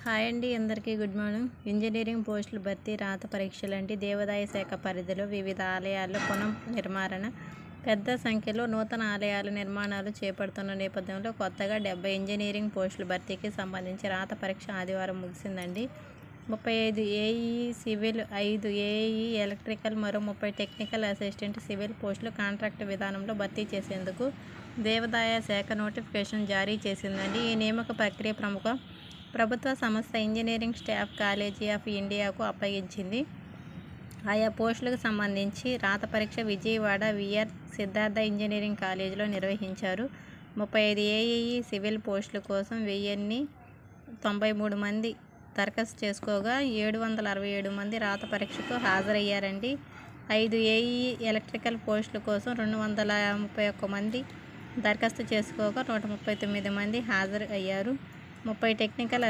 Hi అండి, అందరికీ good morning. Engineering పోస్టుల భర్తీ రాత పరీక్షలంటే దేవాదాయ శాఖ పరిధిలో వివిధ ఆలయాల్లో పునర్నిర్మాణ పెద్ద సంఖ్యలో నూతన ఆలయాల నిర్మాణాలు చేపడుతున్న నేపథ్యంలో కొత్తగా 70 ఇంజనీరింగ్ పోస్టుల భర్తీకి సంబంధించి రాత పరీక్ష ఆదివారం ముగిసిందండి. 35 ఏఈ సివిల్, 5 ఏఈ ఎలక్ట్రికల్, మరో 30 టెక్నికల్ అసిస్టెంట్ సివిల్ పోస్టులు కాంట్రాక్ట్ విధానంలో భర్తీ చేసేందుకు దేవాదాయ శాఖ నోటిఫికేషన్ జారీ చేసిందండి. ఈ నియామక ప్రక్రియ ప్రభుత్వ సంస్థ ఇంజనీరింగ్ స్టాఫ్ కాలేజీ ఆఫ్ ఇండియాకు అప్పగించింది. ఆయా పోస్టులకు సంబంధించి రాత పరీక్ష విజయవాడ విఆర్ సిద్ధార్థ ఇంజనీరింగ్ కాలేజీలో నిర్వహించారు. 35 ఏఈ సివిల్ పోస్టుల కోసం 1093 మంది దరఖాస్తు చేసుకోగా 767 మంది రాత పరీక్షకు హాజరయ్యారండి. 5 ఏఈ ఎలక్ట్రికల్ పోస్టుల కోసం 231 మంది దరఖాస్తు చేసుకోగా 139 మంది హాజరు అయ్యారు. 30 టెక్నికల్